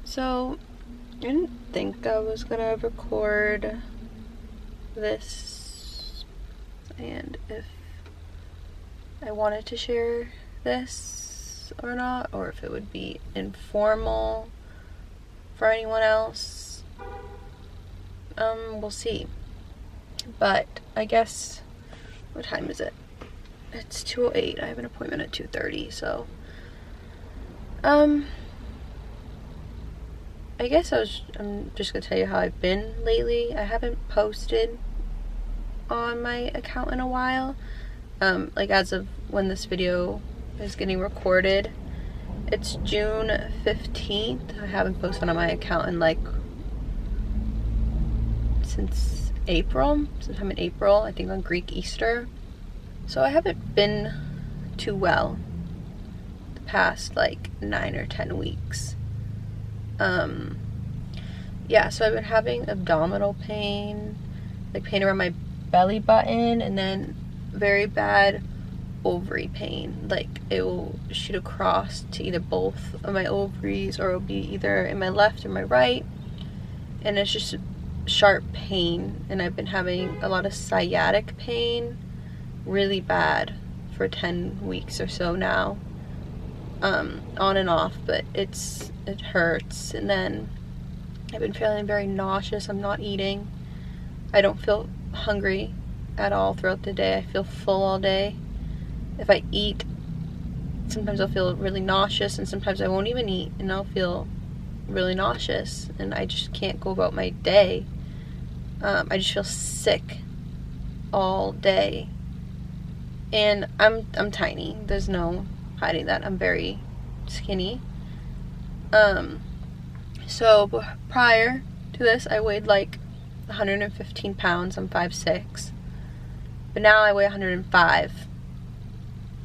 So, I didn't think I was gonna record this, and if I wanted to share this or not, or if it would be informal for anyone else. We'll see. But I guess, what time is it? It's 2:08. I have an appointment at 2:30, so I guess I'm just gonna tell you how I've been lately. I haven't posted on my account in a while. Like as of when this video is getting recorded, it's June 15th. I haven't posted on my account in like since April, sometime in April, I think on Greek Easter. So I haven't been too well the past like 9 or 10 weeks. Yeah, so I've been having abdominal pain, like pain around my belly button, and then very bad ovary pain. Like it will shoot across to either both of my ovaries, or it'll be either in my left or my right, and it's just sharp pain. And I've been having a lot of sciatic pain, really bad, for 10 weeks or so now. On and off, but it hurts. And then I've been feeling very nauseous. I'm not eating. I don't feel hungry at all throughout the day. I feel full all day. If I eat, sometimes I'll feel really nauseous, and sometimes I won't even eat and I'll feel really nauseous, and I just can't go about my day. I just feel sick all day. And I'm tiny. There's no hiding that. I'm very skinny. So prior to this, I weighed like 115 pounds. I'm 5'6", but now I weigh 105.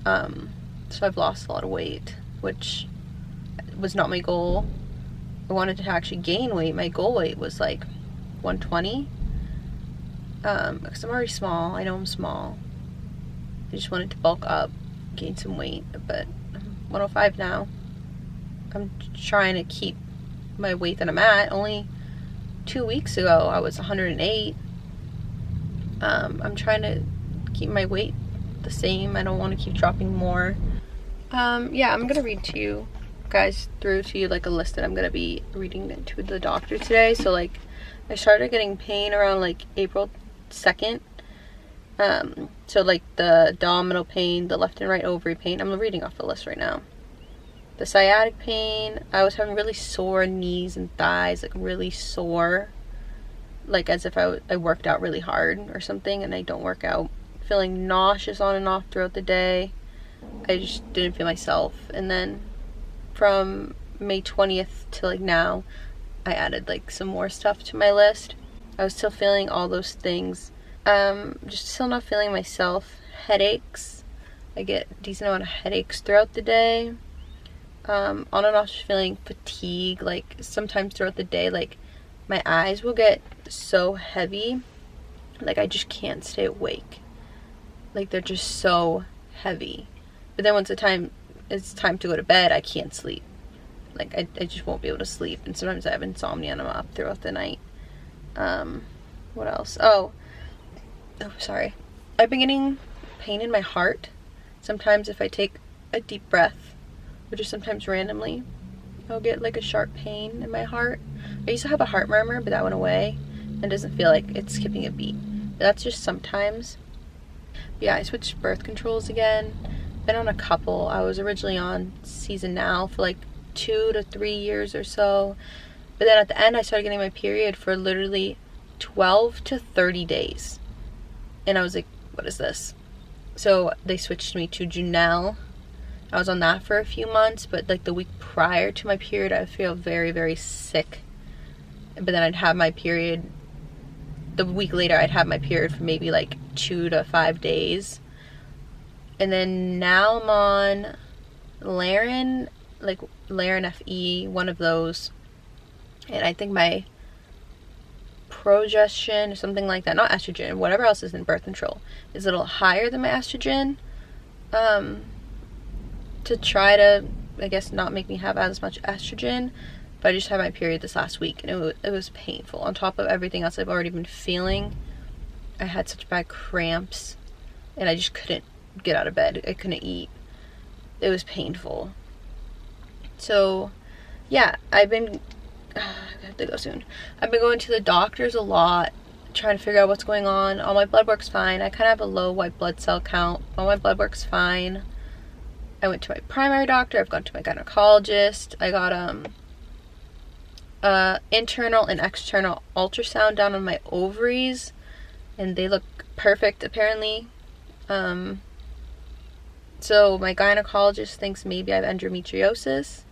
So I've lost a lot of weight, which was not my goal. I wanted to actually gain weight. My goal weight was like 120. Because I'm already small. I know I'm small. I just wanted to bulk up, gain some weight, but I'm 105 now. I'm trying to keep my weight that I'm at. Only 2 weeks ago I was 108. I'm trying to keep my weight the same. I don't want to keep dropping more. Yeah, I'm gonna read to you guys through to you like a list that I'm gonna be reading to the doctor today. So like I started getting pain around like April 2nd. So like the abdominal pain, the left and right ovary pain, I'm reading off the list right now. The sciatic pain, I was having really sore knees and thighs, like really sore, like as if I worked out really hard or something, and I don't work out. Feeling nauseous on and off throughout the day. I just didn't feel myself. And then from May 20th to like now, I added like some more stuff to my list. I was still feeling all those things. Just still not feeling myself. Headaches. I get a decent amount of headaches throughout the day. On and off, just feeling fatigue. Like sometimes throughout the day, like my eyes will get so heavy, like I just can't stay awake. Like they're just so heavy. But then once it's time to go to bed, I can't sleep. Like I just won't be able to sleep. And sometimes I have insomnia and I'm up throughout the night. What else? Oh, sorry. I've been getting pain in my heart. Sometimes if I take a deep breath, or just sometimes randomly, I'll get like a sharp pain in my heart. I used to have a heart murmur, but that went away and doesn't feel like it's skipping a beat. But that's just sometimes. But yeah, I switched birth controls again. Been on a couple. I was originally on Season Now for like 2 to 3 years or so. But then at the end, I started getting my period for literally 12 to 30 days. And I was like, what is this? So they switched me to Junelle. I was on that for a few months, but like the week prior to my period, I would feel very, very sick. But then I'd have my period. The week later, I'd have my period for maybe like 2 to 5 days. And then now I'm on Laren, like Laren FE, one of those. And I think my progestin or something like that, not estrogen, whatever else is in birth control, is a little higher than my estrogen. To try to, I guess, not make me have as much estrogen. But I just had my period this last week, and it was painful. On top of everything else I've already been feeling, I had such bad cramps, and I just couldn't get out of bed. I couldn't eat. It was painful. So, yeah, I have to go soon. I've been going to the doctors a lot, trying to figure out what's going on. All my blood work's fine. I kind of have a low white blood cell count. All my blood work's fine. I went to my primary doctor. I've gone to my gynecologist. I got internal and external ultrasound down on my ovaries, and they look perfect apparently. So my gynecologist thinks maybe I have endometriosis,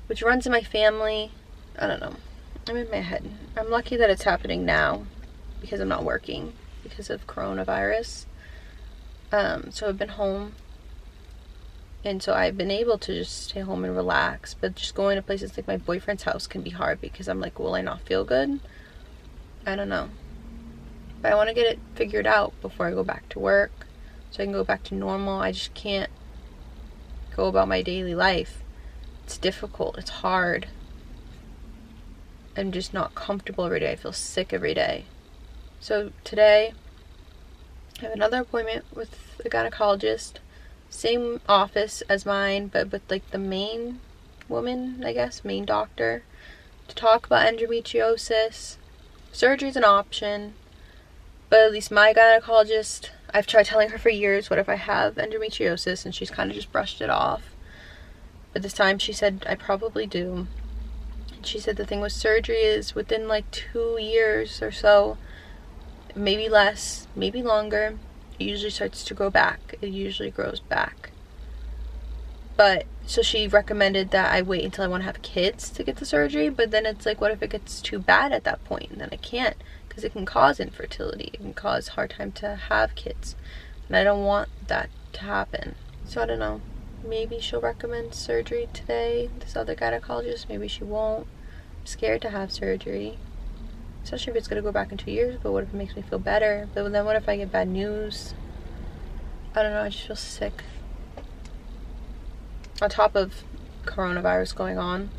which runs in my family. I don't know. I'm in my head. I'm lucky that it's happening now because I'm not working because of coronavirus. So I've been home. And so I've been able to just stay home and relax. But just going to places like my boyfriend's house can be hard because I'm like, will I not feel good? I don't know. But I want to get it figured out before I go back to work, so I can go back to normal. I just can't go about my daily life. It's difficult. It's hard. I'm just not comfortable every day. I feel sick every day. So today, I have another appointment with a gynecologist. Same office as mine, but with like the main woman, I guess, main doctor, to talk about endometriosis. Surgery's an option, but at least my gynecologist, I've tried telling her for years, what if I have endometriosis, and she's kind of just brushed it off. But this time she said I probably do. And she said the thing with surgery is within like 2 years or so, maybe less, maybe longer, it usually starts to grow back. It usually grows back. But, so she recommended that I wait until I want to have kids to get the surgery, but then it's like, what if it gets too bad at that point? And then I can't, because it can cause infertility. It can cause hard time to have kids. And I don't want that to happen. So I don't know. Maybe she'll recommend surgery today, this other gynecologist. Maybe she won't. I'm scared to have surgery. Especially if it's going to go back in 2 years, but what if it makes me feel better? But then what if I get bad news? I don't know, I just feel sick. On top of coronavirus going on,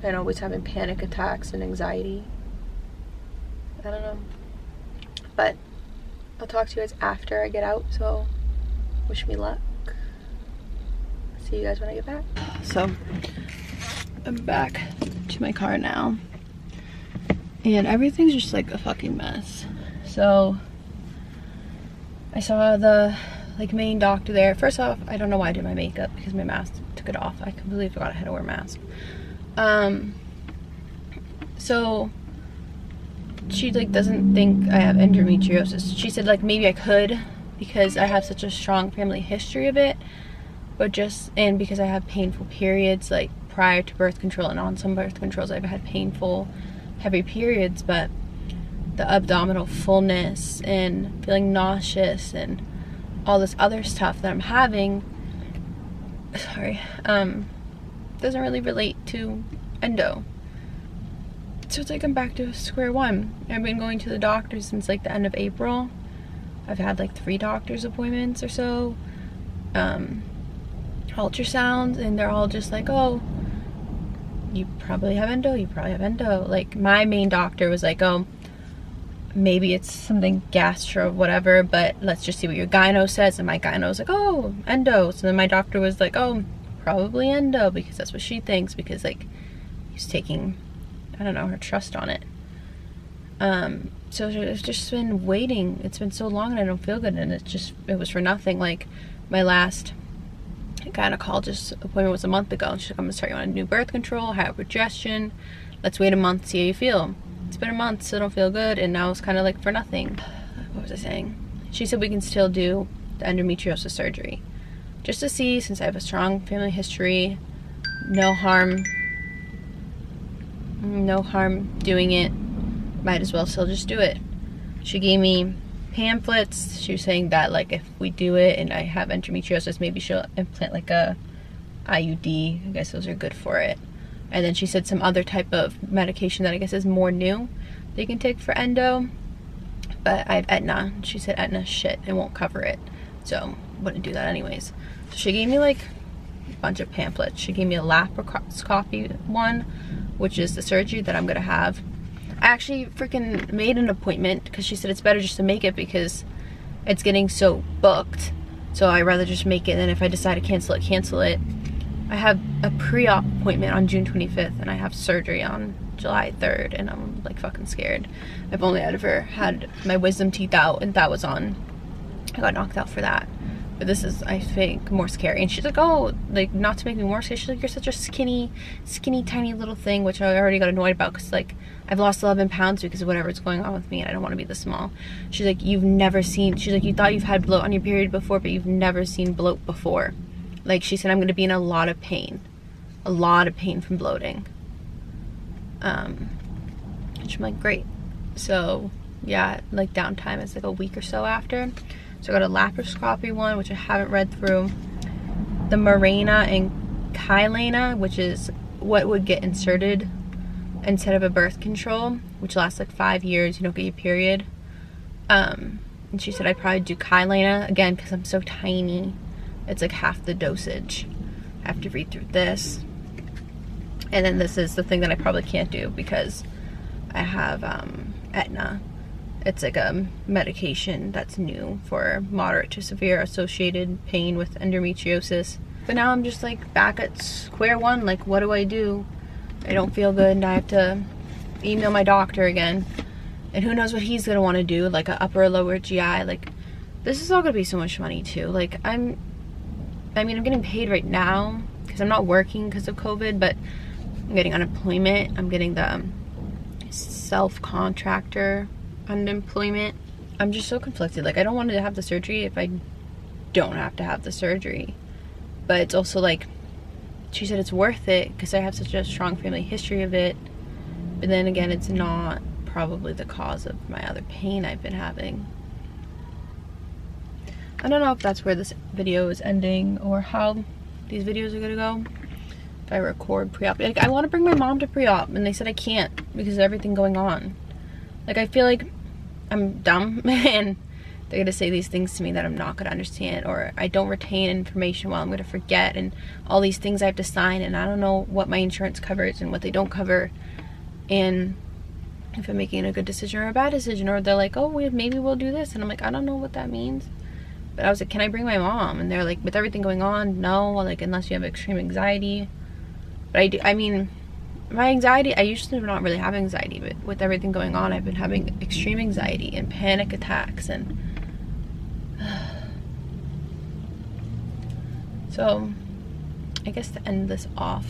and always having panic attacks and anxiety. I don't know. But I'll talk to you guys after I get out, so wish me luck. See you guys when I get back. So, I'm back to my car now. And everything's just like a fucking mess. So I saw the main doctor there. First off, I don't know why I did my makeup because my mask took it off. I completely forgot I had to wear a mask. So she like doesn't think I have endometriosis. She said like maybe I could because I have such a strong family history of it, but and because I have painful periods like prior to birth control and on some birth controls I've had painful heavy periods, but the abdominal fullness and feeling nauseous and all this other stuff that I'm having, doesn't really relate to endo. So it's like I'm back to square one. I've been going to the doctor since like the end of April. I've had like 3 doctor's appointments or so, ultrasounds, and they're all just like, oh, you probably have endo, you probably have endo. Like my main doctor was like, oh, maybe it's something gastro whatever, but let's just see what your gyno says. And my gyno was like, oh, endo. So then my doctor was like, oh, probably endo, because that's what she thinks, because like he's taking, I don't know, her trust on it. So it's just been waiting. It's been so long and I don't feel good, and it was for nothing. Like my last gynecologist appointment was a month ago, and she's like, I'm gonna start you on a new birth control, high progestin. Let's wait a month, see how you feel. It's been a month, still don't feel good, and now it's kind of like for nothing. What was I saying? She said we can still do the endometriosis surgery, just to see, since I have a strong family history, no harm doing it. Might as well still just do it. She gave me pamphlets. She was saying that like if we do it and I have endometriosis, maybe she'll implant like a IUD. I guess those are good for it. And then she said some other type of medication that I guess is more new that you can take for endo. But I have Aetna. She said Aetna's shit, it won't cover it, so wouldn't do that anyways. So she gave me like bunch of pamphlets. She gave me a laparoscopy one, which is the surgery that I'm gonna have. I actually freaking made an appointment because she said it's better just to make it because it's getting so booked. So I'd rather just make it, and if I decide to cancel it, cancel it. I have a pre-op appointment on June 25th, and I have surgery on July 3rd, and I'm like fucking scared. I've only ever had my wisdom teeth out, and that was on, I got knocked out for that. But this is, I think, more scary. And she's like, oh, like, not to make me more scared, she's like, you're such a skinny, tiny little thing, which I already got annoyed about, because, like, I've lost 11 pounds because of whatever's going on with me, and I don't want to be this small. She's like, you've never seen, she's like, you thought you've had bloat on your period before, but you've never seen bloat before. Like, she said, I'm going to be in a lot of pain from bloating. Which I'm like, great. So, yeah, like, downtime is like a week or so after. So I got a laparoscopy one, which I haven't read through. The Mirena and Kylena, which is what would get inserted instead of a birth control, which lasts like 5 years. You don't get your period. And she said I'd probably do Kylena, again, because I'm so tiny. It's like half the dosage. I have to read through this. And then this is the thing that I probably can't do because I have Etna. It's like a medication that's new for moderate to severe associated pain with endometriosis. But now I'm just like back at square one. Like, what do? I don't feel good, and I have to email my doctor again. And who knows what he's gonna want to do, like a upper or lower GI. Like, this is all gonna be so much money too. Like, I'm getting paid right now because I'm not working because of COVID, but I'm getting unemployment. I'm getting the self-contractor unemployment. I'm just so conflicted. Like, I don't want to have the surgery if I don't have to have the surgery, but it's also like, she said it's worth it because I have such a strong family history of it, but then again, it's not probably the cause of my other pain I've been having. I don't know if that's where this video is ending or how these videos are gonna go. If I record pre-op, like, I want to bring my mom to pre-op, and they said I can't because of everything going on. Like, I feel like I'm dumb and they're gonna say these things to me that I'm not gonna understand, or I don't retain information, while I'm gonna forget, and all these things I have to sign, and I don't know what my insurance covers and what they don't cover, and if I'm making a good decision or a bad decision. Or they're like, oh, maybe we'll do this, and I'm like, I don't know what that means. But I was like, can I bring my mom? And they're like, with everything going on, no, like, unless you have extreme anxiety. But I mean, my anxiety, I usually not really have anxiety, but with everything going on, I've been having extreme anxiety and panic attacks, and so I guess to end this off,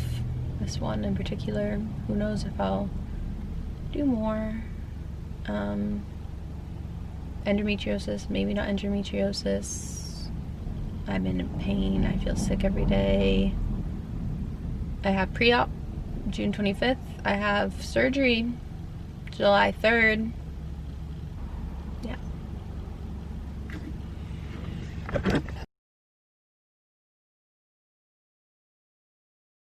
this one in particular, who knows if I'll do more. Endometriosis, maybe not endometriosis. I'm in pain, I feel sick every day. I have pre-op June 25th. I have surgery July 3rd. Yeah.